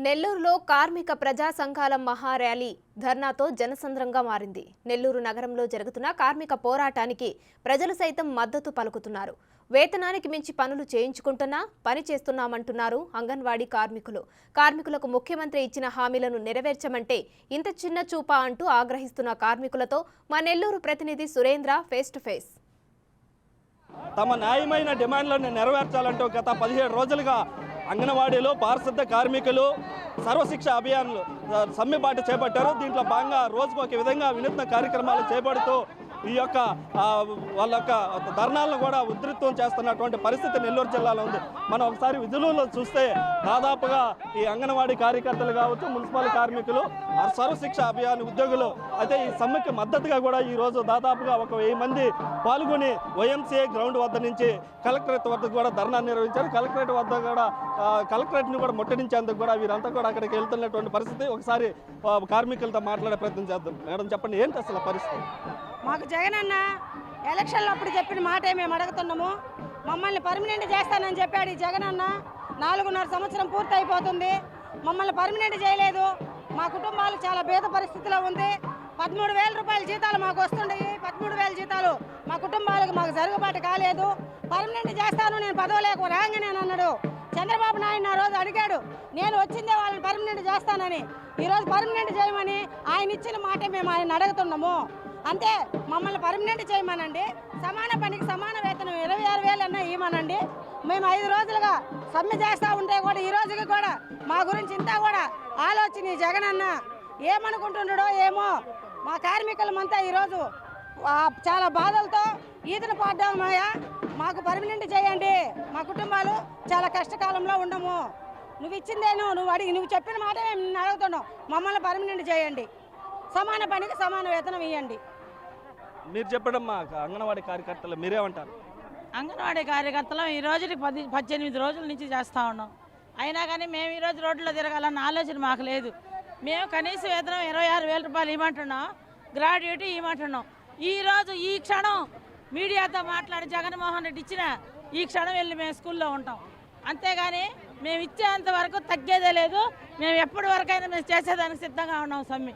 నెల్లూరులో కార్మిక ప్రజా సంఘాల మహా ర్యాలీ ధర్నాతో జనసంద్రంగా మారింది. నెల్లూరు నగరంలో జరుగుతున్న కార్మిక పోరాటానికి ప్రజలు సైతం మద్దతు పలుకుతున్నారు. వేతనానికి మించి పనులు చేయించుకుంటున్నా పని చేస్తున్నామంటున్నారు అంగన్వాడీ కార్మికులు. కార్మికులకు ముఖ్యమంత్రి ఇచ్చిన హామీలను నెరవేర్చమంటే ఇంత చిన్న చూపా అంటూ ఆగ్రహిస్తున్న కార్మికులతో మా నెల్లూరు ప్రతినిధి సురేంద్ర ఫేస్ టు ఫేస్. తమ న్యాయమైన డిమాండ్లను నెరవేర్చాలంటూ గత 17 రోజులుగా అంగన్వాడీలు, పారిశుద్ధ కార్మికులు సర్వశిక్ష అభియాన్లు సమ్మెబాటు చేపట్టారు. దీంట్లో భాగంగా రోజుకు ఒక విధంగా వినూత్న కార్యక్రమాలు చేపడుతూ ఈ యొక్క వాళ్ళ యొక్క ధర్నాలను కూడా ఉధృతం చేస్తున్నటువంటి పరిస్థితి నెల్లూరు జిల్లాలో ఉంది. మనం ఒకసారి విధులలో చూస్తే దాదాపుగా ఈ అంగన్వాడీ కార్యకర్తలు కావచ్చు, మున్సిపల్ కార్మికులు, సర్వశిక్ష అభియాన్ ఉద్యోగులు అయితే ఈ సమ్మెకి మద్దతుగా కూడా ఈరోజు దాదాపుగా 1000 మంది పాల్గొని వైఎంసీఏ గ్రౌండ్ వద్ద నుంచి కలెక్టరేట్ వద్ద కూడా ధర్నా నిర్వహించారు. కలెక్టరేట్ వద్ద కూడా కలెక్టరేట్ని కూడా ముట్టడించేందుకు కూడా వీరంతా కూడా అక్కడికి వెళ్తున్నటువంటి పరిస్థితి. ఒకసారి కార్మికులతో మాట్లాడే ప్రయత్నం చేద్దాం. మేడం చెప్పండి, ఏంటి అసలు పరిస్థితి? మాకు జగన్ అన్న ఎలక్షన్లో అప్పుడు చెప్పిన మాటే మేము అడుగుతున్నాము. మమ్మల్ని పర్మనెంట్ చేస్తానని చెప్పాడు ఈ జగన్ అన్న. 4.5 సంవత్సరం పూర్తి అయిపోతుంది, మమ్మల్ని పర్మనెంట్ చేయలేదు. మా కుటుంబాలు చాలా భేద పరిస్థితిలో ఉంది. 13,000 రూపాయల జీతాలు మాకు వస్తుండయి. 13,000 జీతాలు మా కుటుంబాలకు మాకు జరుగుబాటు కాలేదు. పర్మనెంట్ చేస్తాను, నేను పదవలేక రాగానే అన్నాడు చంద్రబాబు నాయుడు. ఆ రోజు అడిగాడు, నేను వచ్చిందే వాళ్ళని పర్మనెంట్ చేస్తానని. ఈరోజు పర్మనెంట్ చేయమని ఆయన ఇచ్చిన మాటే మేము ఆయన అడుగుతున్నాము. అంతే, మమ్మల్ని పర్మనెంట్ చేయమనండి. సమాన పనికి సమాన వేతనం 26,000 అన్న ఇవ్వమనండి. మేము 5 రోజులుగా సమ్మె చేస్తూ ఉంటే కూడా ఈ రోజుకి కూడా మా గురించి ఇంత కూడా ఆలోచన జగన్ అన్న ఏమనుకుంటున్నాడో ఏమో. మా కార్మికులమంతా ఈరోజు చాలా బాధలతో ఈతను పడ్డామయ్యా. మాకు పర్మనెంట్ చేయండి, మా కుటుంబాలు చాలా కష్టకాలంలో ఉండము. నువ్వు ఇచ్చిందేను, నువ్వు చెప్పిన మాట మేము నిన్ను అడుగుతున్నావు. మమ్మల్ని పర్మనెంట్ చేయండి, సమాన పనికి సమాన వేతనం ఇవ్వండి. మీరు చెప్పడం మా అంగన్వాడీ కార్యకర్తలు మీరేమంటారు? అంగన్వాడీ కార్యకర్తలు ఈ రోజుకి 18 రోజుల నుంచి చేస్తూ ఉన్నాం. అయినా కానీ మేము ఈరోజు రోడ్లో తిరగాలన్న ఆలోచన మాకు లేదు. మేము కనీస వేతనం 26,000 రూపాయలు ఇవ్వమంటున్నాం, గ్రాడ్యుయేట్ ఇవ్వమంటున్నాం. ఈరోజు ఈ క్షణం మీడియాతో మాట్లాడి జగన్మోహన్ రెడ్డి ఇచ్చిన ఈ క్షణం వెళ్ళి మేము స్కూల్లో ఉంటాం. అంతేగాని మేము ఇచ్చేంత వరకు తగ్గేదే లేదు. మేము ఎప్పటి వరకైనా మేము చేసేదానికి సిద్ధంగా ఉన్నాం సమ్మె.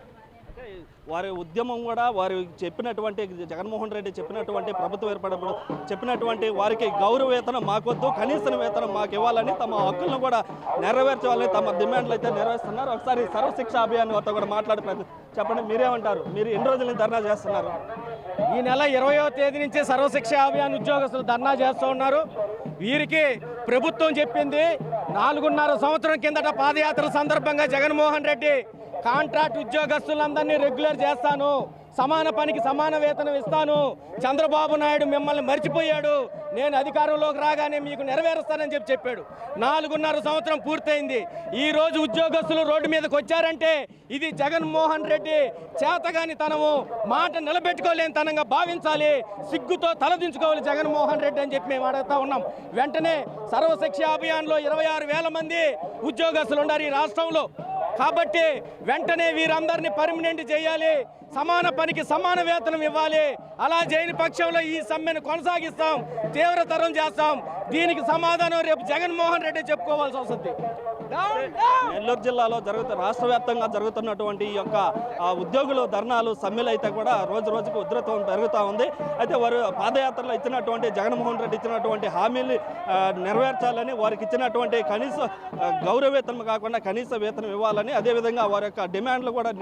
వారి ఉద్యమం కూడా వారు చెప్పినటువంటి జగన్మోహన్ రెడ్డి చెప్పినటువంటి ప్రభుత్వం ఏర్పడినప్పుడు చెప్పినటువంటి వారికి గౌరవ వేతనం మాకొద్దు, కనీస వేతనం మాకు ఇవ్వాలని, తమ హక్కులను కూడా నెరవేర్చాలని తమ డిమాండ్లు అయితే నెరవేరుస్తున్నారు. ఒకసారి సర్వశిక్ష అభియాన్ వారితో కూడా మాట్లాడే ప్రయత్నం చెప్పండి, మీరేమంటారు? మీరు ఎన్ని రోజుల నుంచి ధర్నా చేస్తున్నారు? ఈ నెల 20వ తేదీ నుంచి సర్వశిక్ష అభియాన్ ఉద్యోగస్తులు ధర్నా చేస్తూ ఉన్నారు. వీరికి ప్రభుత్వం చెప్పింది 4.5 సంవత్సరం కిందట పాదయాత్ర సందర్భంగా జగన్మోహన్ రెడ్డి కాంట్రాక్ట్ ఉద్యోగస్తులందరినీ రెగ్యులర్ చేస్తాను, సమాన పనికి సమాన వేతనం ఇస్తాను, చంద్రబాబు నాయుడు మిమ్మల్ని మర్చిపోయాడు, నేను అధికారంలోకి రాగానే మీకు నెరవేరుస్తానని చెప్పాడు. 4.5 సంవత్సరం పూర్తయింది. ఈ రోజు ఉద్యోగస్తులు రోడ్డు మీదకి వచ్చారంటే ఇది జగన్మోహన్ రెడ్డి చేతగాని తనము, మాట నిలబెట్టుకోలేని తనంగా భావించాలి, సిగ్గుతో తలదించుకోవాలి జగన్మోహన్ రెడ్డి అని చెప్పి మేము అడుగుతా ఉన్నాం. వెంటనే సర్వశిక్ష అభియాన్లో 26,000 మంది ఉద్యోగస్తులు ఉన్నారు ఈ రాష్ట్రంలో. కాబట్టి వెంటనే వీరందరినీ పర్మనెంట్ చేయాలి, సమాన పనికి సమాన వేతనం ఇవ్వాలి. అలా చేయని పక్షంలో ఈ సమ్మెను కొనసాగిస్తాం, తీవ్రతరం చేస్తాం. దీనికి సమాధానం రేపు జగన్మోహన్ రెడ్డి చెప్పుకోవాల్సి వస్తుంది. నెల్లూరు జిల్లాలో రాష్ట్ర వ్యాప్తంగా జరుగుతున్నటువంటి ఈ యొక్క ఉద్యోగులు ధర్నాలు, సమ్మెలు అయితే కూడా రోజు రోజుకు ఉధృతం పెరుగుతూ ఉంది. అయితే వారు పాదయాత్రలో ఇచ్చినటువంటి జగన్మోహన్ రెడ్డి ఇచ్చినటువంటి హామీలు నెరవేర్చాలని, వారికి ఇచ్చినటువంటి కనీస గౌరవ వేతనం కాకుండా కనీస వేతనం ఇవ్వాలని, అదేవిధంగా వారి యొక్క డిమాండ్లు కూడా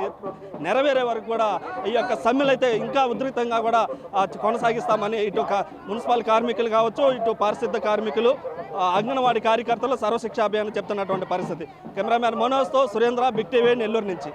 నెరవేరే వరకు కూడా ఈ యొక్క సమ్మెలు అయితే ఇంకా ఉధృతంగా కూడా కొనసాగిస్తామని ఇటు మున్సిపల్ కార్మికులు కావచ్చు, ఇటు పారిశుద్ధ కార్మికులు, అంగన్వాడీ కార్యకర్తలు సర్వశిక్ష అభియాన్ చెప్తున్నటువంటి పరిస్థితి. కెమెరామ్యాన్ మనోజ్తో సురేంద్ర, బిగ్ టీవీ, నెల్లూరు నుంచి.